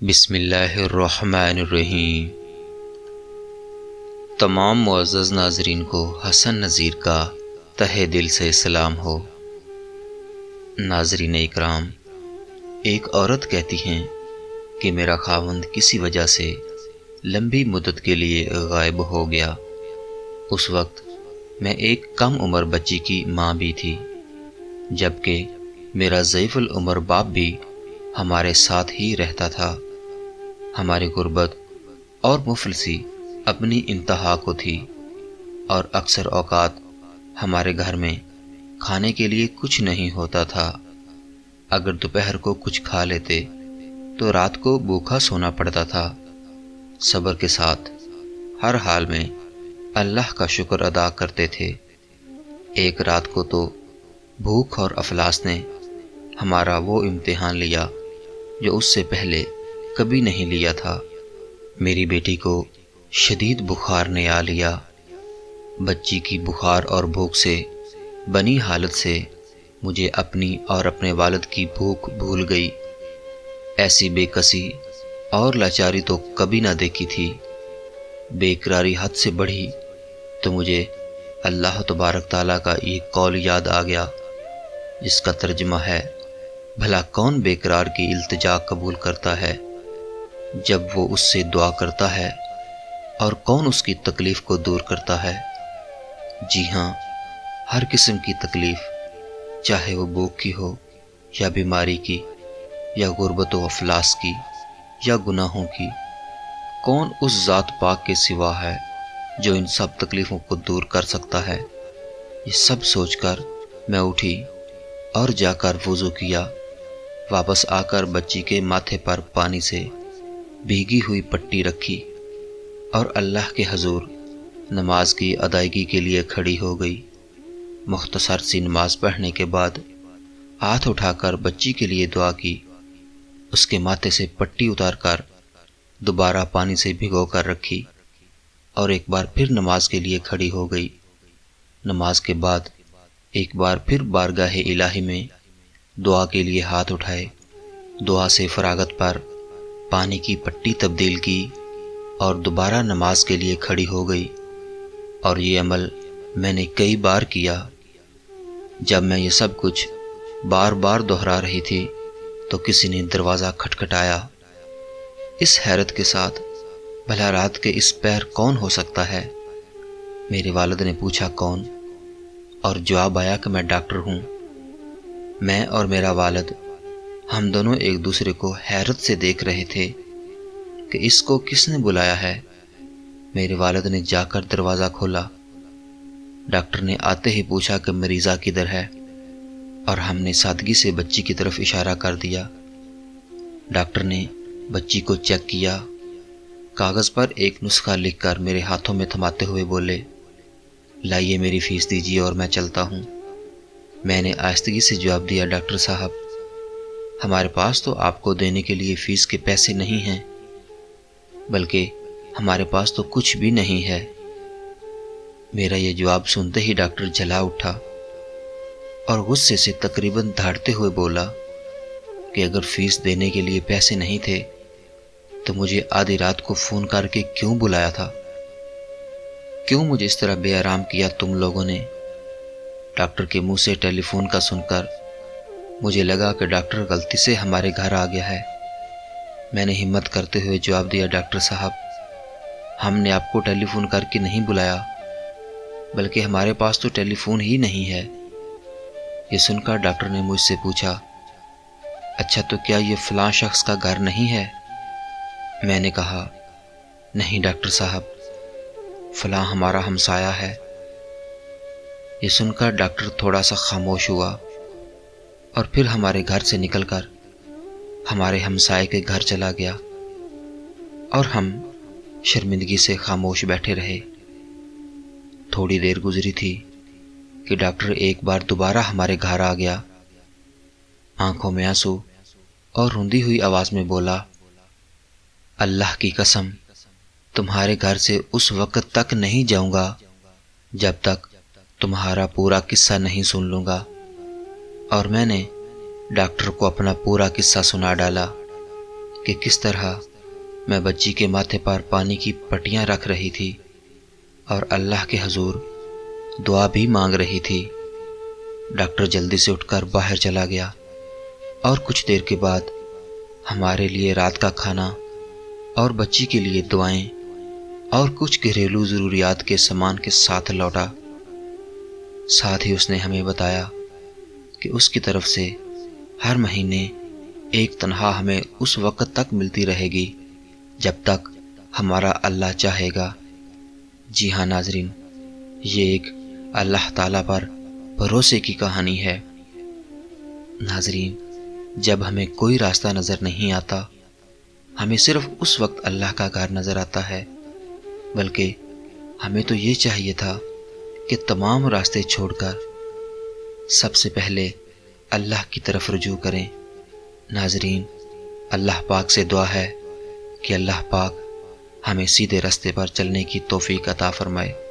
بسم اللہ الرحمن الرحیم۔ تمام معزز ناظرین کو حسن نذیر کا تہہ دل سے سلام ہو۔ ناظرین اکرام، ایک عورت کہتی ہیں کہ میرا خاوند کسی وجہ سے لمبی مدت کے لیے غائب ہو گیا۔ اس وقت میں ایک کم عمر بچی کی ماں بھی تھی، جبکہ میرا ضعیف العمر باپ بھی ہمارے ساتھ ہی رہتا تھا۔ ہماری غربت اور مفلسی اپنی انتہا کو تھی، اور اکثر اوقات ہمارے گھر میں کھانے کے لیے کچھ نہیں ہوتا تھا۔ اگر دوپہر کو کچھ کھا لیتے تو رات کو بھوکا سونا پڑتا تھا۔ صبر کے ساتھ ہر حال میں اللہ کا شکر ادا کرتے تھے۔ ایک رات کو تو بھوک اور افلاس نے ہمارا وہ امتحان لیا جو اس سے پہلے کبھی نہیں لیا تھا۔ میری بیٹی کو شدید بخار نے آ لیا۔ بچی کی بخار اور بھوک سے بنی حالت سے مجھے اپنی اور اپنے والد کی بھوک بھول گئی۔ ایسی بے کسی اور لاچاری تو کبھی نہ دیکھی تھی۔ بے قراری حد سے بڑھی تو مجھے اللہ تبارک تعالیٰ کا ایک قول یاد آ گیا، جس کا ترجمہ ہے، بھلا کون بے قرار کی التجا قبول کرتا ہے جب وہ اس سے دعا کرتا ہے، اور کون اس کی تکلیف کو دور کرتا ہے۔ جی ہاں، ہر قسم کی تکلیف، چاہے وہ بھوک کی ہو یا بیماری کی یا غربت و افلاس کی یا گناہوں کی، کون اس ذات پاک کے سوا ہے جو ان سب تکلیفوں کو دور کر سکتا ہے۔ یہ سب سوچ کر میں اٹھی اور جا کر وضو کیا۔ واپس آ کر بچی کے ماتھے پر پانی سے بھیگی ہوئی پٹی رکھی اور اللہ کے حضور نماز کی ادائیگی کے لیے کھڑی ہو گئی۔ مختصر سی نماز پڑھنے کے بعد ہاتھ اٹھا کر بچی کے لیے دعا کی، اس کے ماتھے سے پٹی اتار کر دوبارہ پانی سے بھگو کر رکھی، اور ایک بار پھر نماز کے لیے کھڑی ہو گئی۔ نماز کے بعد ایک بار پھر بارگاہ الہی میں دعا کے لیے ہاتھ اٹھائے، دعا سے فراغت پر پانی کی پٹی تبدیل کی اور دوبارہ نماز کے لیے کھڑی ہو گئی۔ اور یہ عمل میں نے کئی بار کیا۔ جب میں یہ سب کچھ بار بار دہرا رہی تھی تو کسی نے دروازہ کھٹکھٹایا۔ اس حیرت کے ساتھ، بھلا رات کے اس پہر کون ہو سکتا ہے؟ میرے والد نے پوچھا کون، اور جواب آیا کہ میں ڈاکٹر ہوں۔ میں اور میرا والد، ہم دونوں ایک دوسرے کو حیرت سے دیکھ رہے تھے کہ اس کو کس نے بلایا ہے۔ میرے والد نے جا کر دروازہ کھولا۔ ڈاکٹر نے آتے ہی پوچھا کہ مریضہ کدھر ہے، اور ہم نے سادگی سے بچی کی طرف اشارہ کر دیا۔ ڈاکٹر نے بچی کو چیک کیا، کاغذ پر ایک نسخہ لکھ کر میرے ہاتھوں میں تھماتے ہوئے بولے، لائیے میری فیس دیجیے اور میں چلتا ہوں۔ میں نے آہستگی سے جواب دیا، ڈاکٹر صاحب، ہمارے پاس تو آپ کو دینے کے لیے فیس کے پیسے نہیں ہیں، بلکہ ہمارے پاس تو کچھ بھی نہیں ہے۔ میرا یہ جواب سنتے ہی ڈاکٹر جلا اٹھا اور غصے سے تقریباً دھاڑتے ہوئے بولا کہ اگر فیس دینے کے لیے پیسے نہیں تھے تو مجھے آدھی رات کو فون کر کے کیوں بلایا تھا؟ کیوں مجھے اس طرح بے آرام کیا تم لوگوں نے؟ ڈاکٹر کے منہ سے ٹیلی فون کا سن کر مجھے لگا کہ ڈاکٹر غلطی سے ہمارے گھر آ گیا ہے۔ میں نے ہمت کرتے ہوئے جواب دیا، ڈاکٹر صاحب، ہم نے آپ کو ٹیلی فون کر کے نہیں بلایا، بلکہ ہمارے پاس تو ٹیلی فون ہی نہیں ہے۔ یہ سن کر ڈاکٹر نے مجھ سے پوچھا، اچھا تو کیا یہ فلاں شخص کا گھر نہیں ہے؟ میں نے کہا، نہیں ڈاکٹر صاحب، فلاں ہمارا ہمسایہ ہے۔ یہ سن کر ڈاکٹر تھوڑا سا خاموش ہوا، اور پھر ہمارے گھر سے نکل کر ہمارے ہمسائے کے گھر چلا گیا، اور ہم شرمندگی سے خاموش بیٹھے رہے۔ تھوڑی دیر گزری تھی کہ ڈاکٹر ایک بار دوبارہ ہمارے گھر آ گیا۔ آنکھوں میں آنسو اور روندی ہوئی آواز میں بولا، اللہ کی قسم، تمہارے گھر سے اس وقت تک نہیں جاؤں گا جب تک تمہارا پورا قصہ نہیں سن لوں گا۔ اور میں نے ڈاکٹر کو اپنا پورا قصہ سنا ڈالا۔ کہ کس طرح میں بچی کے ماتھے پر پانی کی پٹیاں رکھ رہی تھی اور اللہ کے حضور دعا بھی مانگ رہی تھی۔ ڈاکٹر جلدی سے اٹھ کر باہر چلا گیا اور کچھ دیر کے بعد ہمارے لیے رات کا کھانا اور بچی کے لیے دعائیں اور کچھ گھریلو ضروریات کے سامان کے ساتھ لوٹا۔ ساتھ ہی اس نے ہمیں بتایا کہ اس کی طرف سے ہر مہینے ایک تنخواہ ہمیں اس وقت تک ملتی رہے گی جب تک ہمارا اللہ چاہے گا۔ جی ہاں ناظرین، یہ ایک اللہ تعالیٰ پر بھروسے کی کہانی ہے۔ ناظرین، جب ہمیں کوئی راستہ نظر نہیں آتا، ہمیں صرف اس وقت اللہ کا گھر نظر آتا ہے، بلکہ ہمیں تو یہ چاہیے تھا کہ تمام راستے چھوڑ کر سب سے پہلے اللہ کی طرف رجوع کریں۔ ناظرین، اللہ پاک سے دعا ہے کہ اللہ پاک ہمیں سیدھے راستے پر چلنے کی توفیق عطا فرمائے۔